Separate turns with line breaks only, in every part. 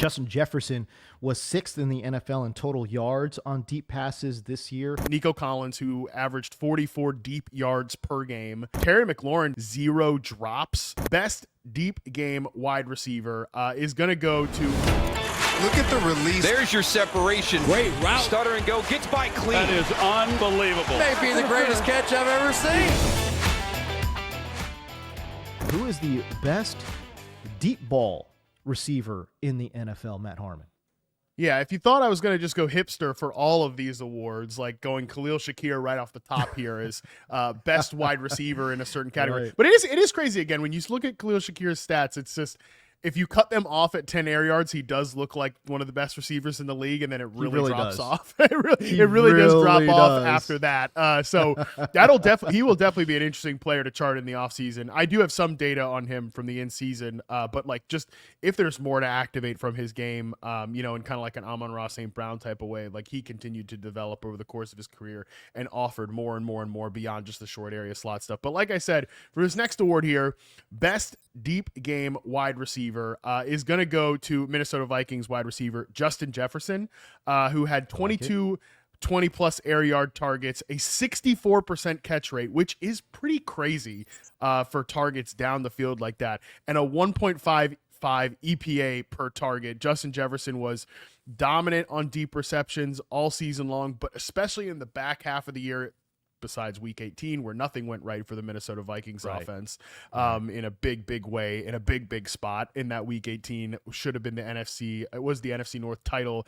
Justin Jefferson was sixth in the NFL in total yards on deep passes this year.
Nico Collins, who averaged 44 deep yards per game. Terry McLaurin, 0 drops. Best deep game wide receiver is going to go to...
Look at the release.
There's your separation.
Great route.
Stutter and go. Gets by clean.
That is unbelievable.
Maybe the greatest catch I've ever seen.
Who is the best deep ball receiver in the NFL, Matt Harmon?
Yeah, if you thought I was going to just go hipster for all of these awards, like going Khalil Shakir right off the top here is best wide receiver in a certain category.
Right.
But it is crazy, again, when you look at Khalil Shakir's stats, it's just, if you cut them off at 10 air yards, he does look like one of the best receivers in the league, and then it really drops off. It really does drop off after that. So he will definitely be an interesting player to chart in the offseason. I do have some data on him from the in-season, but like just if there's more to activate from his game, in kind of like an Amon-Ra St. Brown type of way, like he continued to develop over the course of his career and offered more and more and more beyond just the short area slot stuff. But like I said, for this next award here, best deep game wide receiver, is going to go to Minnesota Vikings wide receiver Justin Jefferson, who had 22 20-plus air yard targets, a 64% catch rate, which is pretty crazy for targets down the field like that, and a 1.55 EPA per target. Justin Jefferson was dominant on deep receptions all season long, but especially in the back half of the year, besides week 18, where nothing went right for the Minnesota Vikings offense in a big way, in a big spot in that week 18. Should have been it was the NFC North title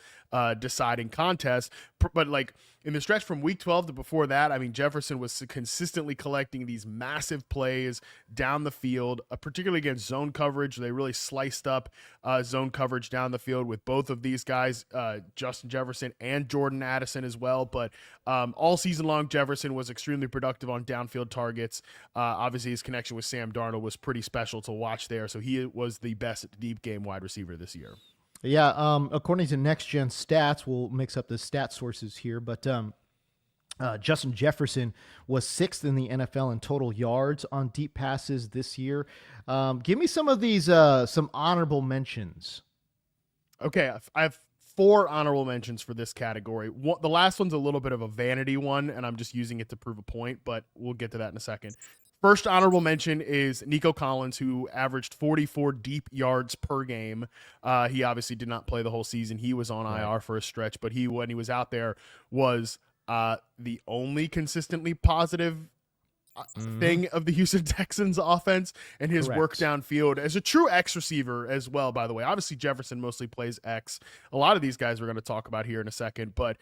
deciding contest. But like in the stretch from week 12 to before that, I mean, Jefferson was consistently collecting these massive plays down the field, particularly against zone coverage. They really sliced up zone coverage down the field with both of these guys, Justin Jefferson and Jordan Addison as well. But all season long, Jefferson was extremely productive on downfield targets. Obviously, his connection with Sam Darnold was pretty special to watch there. So he was the best deep game wide receiver this year.
Yeah, according to Next Gen Stats, we'll mix up the stat sources here, but Justin Jefferson was sixth in the NFL in total yards on deep passes this year. Give me some of these, some honorable mentions.
Okay, I have 4 honorable mentions for this category. The last one's a little bit of a vanity one, and I'm just using it to prove a point, but we'll get to that in a second. First honorable mention is Nico Collins, who averaged 44 deep yards per game. He obviously did not play the whole season. He was on IR for a stretch, but when he was out there, was the only consistently positive thing of the Houston Texans offense, and his work downfield as a true X receiver as well, by the way. Obviously, Jefferson mostly plays X. A lot of these guys we're going to talk about here in a second, but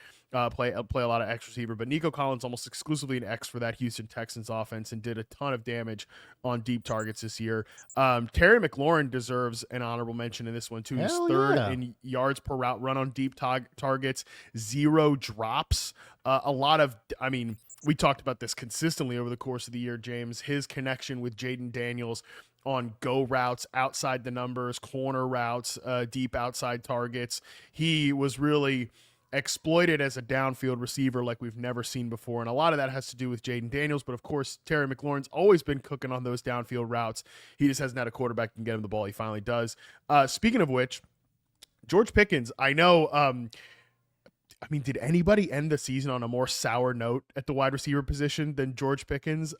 play a lot of X receiver. But Nico Collins almost exclusively an X for that Houston Texans offense and did a ton of damage on deep targets this year. Terry McLaurin deserves an honorable mention in this one too. He's third in yards per route run on deep targets, 0 drops. We talked about this consistently over the course of the year, James. His connection with Jaden Daniels on go routes, outside the numbers, corner routes, deep outside targets. He was really exploited as a downfield receiver like we've never seen before, and a lot of that has to do with Jaden Daniels, but of course, Terry McLaurin's always been cooking on those downfield routes. He just hasn't had a quarterback that can get him the ball. He finally does. Speaking of which, George Pickens, I know... did anybody end the season on a more sour note at the wide receiver position than George Pickens?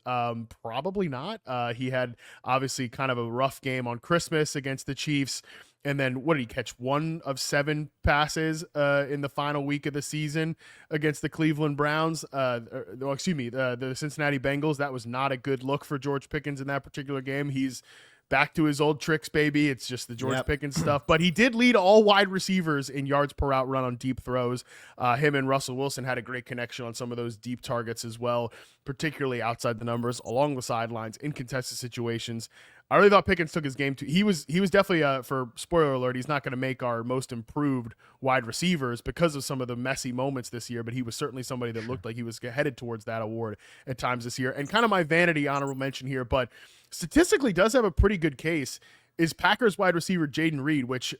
Probably not. He had obviously kind of a rough game on Christmas against the Chiefs. And then what did he catch? 1 of 7 passes in the final week of the season against the Cleveland Browns. The Cincinnati Bengals. That was not a good look for George Pickens in that particular game. He's back to his old tricks, baby. It's just the George Pickens stuff. But he did lead all wide receivers in yards per route run on deep throws. Him and Russell Wilson had a great connection on some of those deep targets as well, particularly outside the numbers, along the sidelines, in contested situations. I really thought Pickens took his game to. He was definitely, for spoiler alert, he's not going to make our most improved wide receivers because of some of the messy moments this year, but he was certainly somebody that looked like he was headed towards that award at times this year. And kind of my vanity honorable mention here, but statistically does have a pretty good case, is Packers wide receiver Jaden Reed, which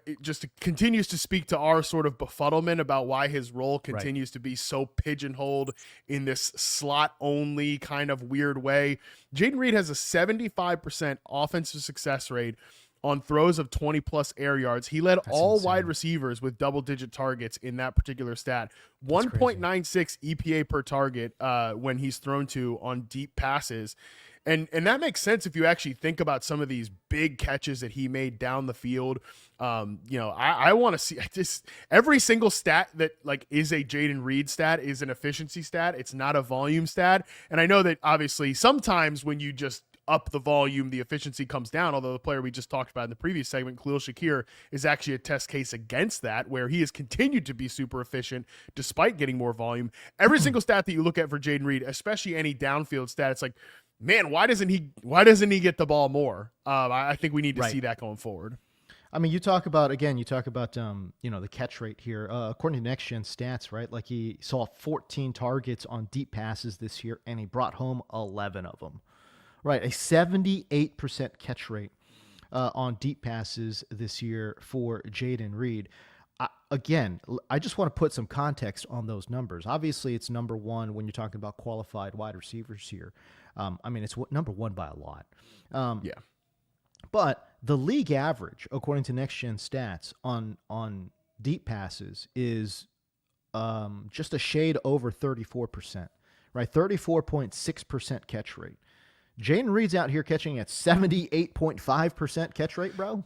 it just continues to speak to our sort of befuddlement about why his role continues to be so pigeonholed in this slot only kind of weird way. Jaden Reed has a 75% offensive success rate on throws of 20 plus air yards. He led all wide receivers with double-digit targets in that particular stat. 1.96 EPA per target when he's thrown to on deep passes. And that makes sense if you actually think about some of these big catches that he made down the field. I want to see just every single stat that like is a Jayden Reed stat is an efficiency stat. It's not a volume stat. And I know that obviously sometimes when you just up the volume, the efficiency comes down. Although the player we just talked about in the previous segment, Khalil Shakir, is actually a test case against that, where he has continued to be super efficient despite getting more volume. Every single stat that you look at for Jayden Reed, especially any downfield stat, it's like, man, why doesn't he get the ball more? I think we need to see that going forward.
I mean, you talk about the catch rate here. According to Next Gen Stats, right? Like he saw 14 targets on deep passes this year, and he brought home 11 of them. Right, a 78% catch rate on deep passes this year for Jayden Reed. I just want to put some context on those numbers. Obviously, it's number one when you're talking about qualified wide receivers here. It's number one by a lot. But the league average, according to Next Gen Stats, on deep passes is just a shade over 34%. Right, 34.6% catch rate. Jayden Reed's out here catching at 78.5% catch rate, bro.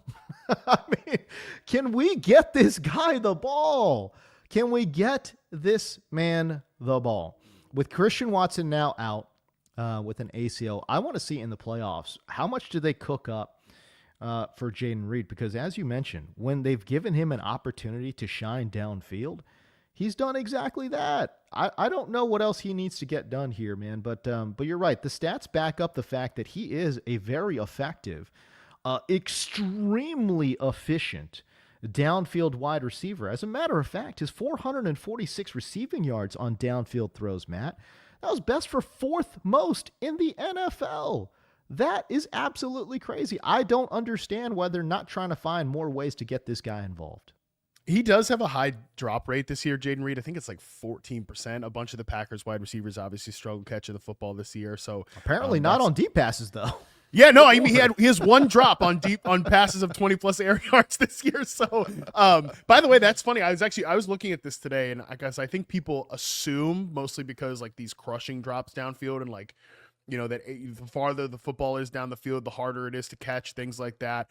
I mean, can we get this guy the ball? Can we get this man the ball? With Christian Watson now out with an ACL, I want to see in the playoffs, how much do they cook up for Jayden Reed? Because as you mentioned, when they've given him an opportunity to shine downfield, he's done exactly that. I don't know what else he needs to get done here, man. But you're right. The stats back up the fact that he is a very effective, extremely efficient downfield wide receiver. As a matter of fact, his 446 receiving yards on downfield throws, Matt, that was best for fourth most in the NFL. That is absolutely crazy. I don't understand why they're not trying to find more ways to get this guy involved.
He does have a high drop rate this year, Jayden Reed. I think it's like 14%. A bunch of the Packers wide receivers obviously struggled catching the football this year. So
apparently not on deep passes though.
Yeah, no, I mean he has one drop on passes of 20 plus air yards this year. So by the way, that's funny. I was looking at this today, and I guess I think people assume, mostly because like these crushing drops downfield and like, that the farther the football is down the field, the harder it is to catch, things like that.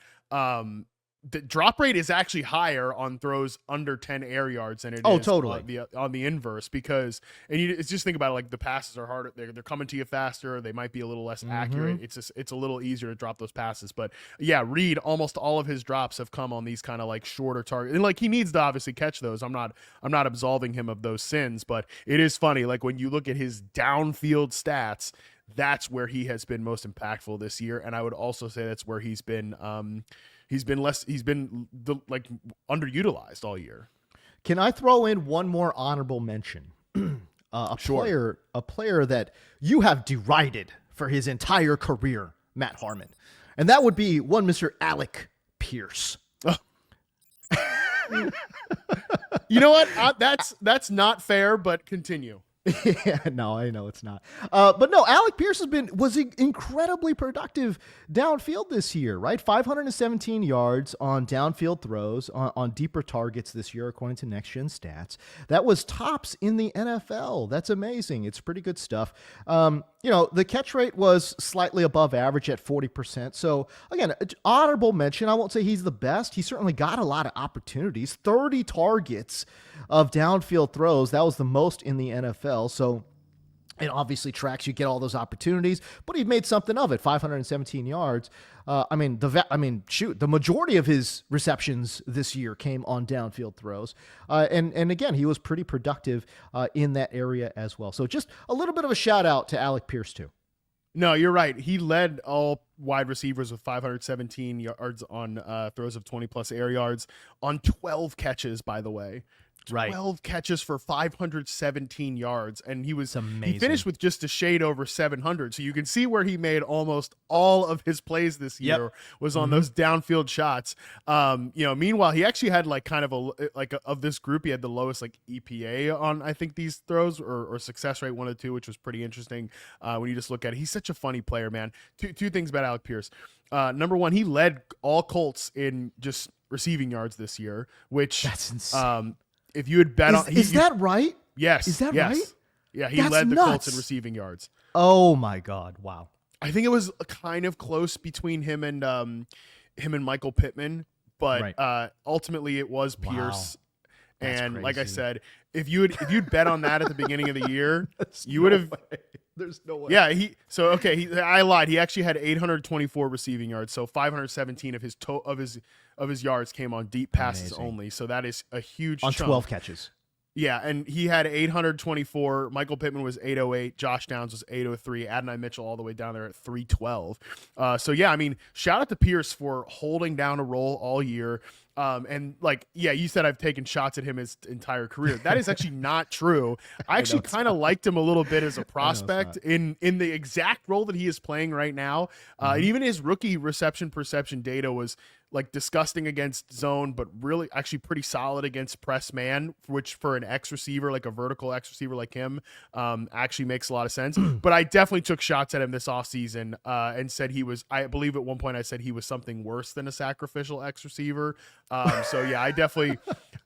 The drop rate is actually higher on throws under 10 air yards than it is
totally.
On the inverse, because it's just think about it, like the passes are harder. They're coming to you faster. They might be a little less accurate. It's a little easier to drop those passes. But yeah, Reed, almost all of his drops have come on these kind of like shorter targets. And like he needs to obviously catch those. I'm not absolving him of those sins, but it is funny. Like when you look at his downfield stats, that's where he has been most impactful this year. And I would also say that's where he's been underutilized all year.
Can I throw in one more honorable mention? A player that you have derided for his entire career, Matt Harmon. And that would be one Mr. Alec Pierce.
Oh. You know what? That's not fair, but continue.
Yeah, no, I know it's not. But no, Alec Pierce was incredibly productive downfield this year, right? 517 yards on downfield throws on deeper targets this year, according to Next Gen Stats. That was tops in the NFL. That's amazing. It's pretty good stuff. The catch rate was slightly above average at 40%. So again, honorable mention. I won't say he's the best. He certainly got a lot of opportunities. 30 targets of downfield throws. That was the most in the NFL. So it obviously tracks. You get all those opportunities, but he made something of it. 517 yards. The majority of his receptions this year came on downfield throws. And again, he was pretty productive in that area as well. So just a little bit of a shout out to Alec Pierce too.
No, you're right. He led all wide receivers with 517 yards on throws of 20 plus air yards on 12 catches, by the way.
Right.
12 catches for 517 yards, and he
amazing.
finished with just a shade over 700. So you can see where he made almost all of his plays this year was on those downfield shots. Meanwhile, he actually had like kind of of this group, he had the lowest like EPA on I think these throws or success rate 1 or 2, which was pretty interesting when you just look at it. He's such a funny player, man. Two things about Alec Pierce. Number one, he led all Colts in just receiving yards this year, which
that's insane.
If you had bet on,
is that right?
Yes.
Is that
yes.
right?
Yeah, he
That's
led the
nuts.
Colts in receiving yards.
Oh my God! Wow.
I think it was kind of close between him and Michael Pittman, but ultimately it was Pierce.
Wow.
And like I
crazy.
said, if you'd bet on that at the beginning of the year, you would have.
There's no way.
Yeah, I lied. He actually had 824 receiving yards, so 517 of his yards came on deep passes only. So that is a huge
on
chunk.
12 catches.
Yeah, and he had 824. Michael Pittman was 808. Josh Downs was 803. Adonai Mitchell all the way down there at 312. So yeah, I mean, shout out to Pierce for holding down a role all year. And like, yeah, you said I've taken shots at him his entire career. That is actually not true. I actually kind of liked him a little bit as a prospect in the exact role that he is playing right now. Even his rookie reception perception data was like disgusting against zone, but really actually pretty solid against press man, which for an X receiver, like a vertical X receiver like him, actually makes a lot of sense. But I definitely took shots at him this offseason and said he was, I believe at one point I said he was something worse than a sacrificial X receiver. So yeah,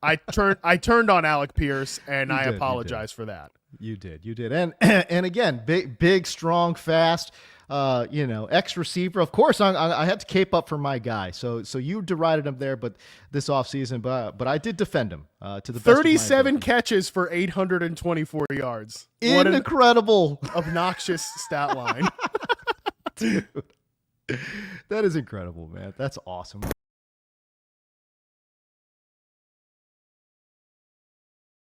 I turned on Alec Pierce, and I apologize for that.
You did. And again, big, strong, fast, X receiver. Of course, I had to cape up for my guy. So you derided him there, but this offseason, but I did defend him to the best
37 catches for 824 yards. What an
incredible,
obnoxious stat line.
dude. That is incredible, man. That's awesome.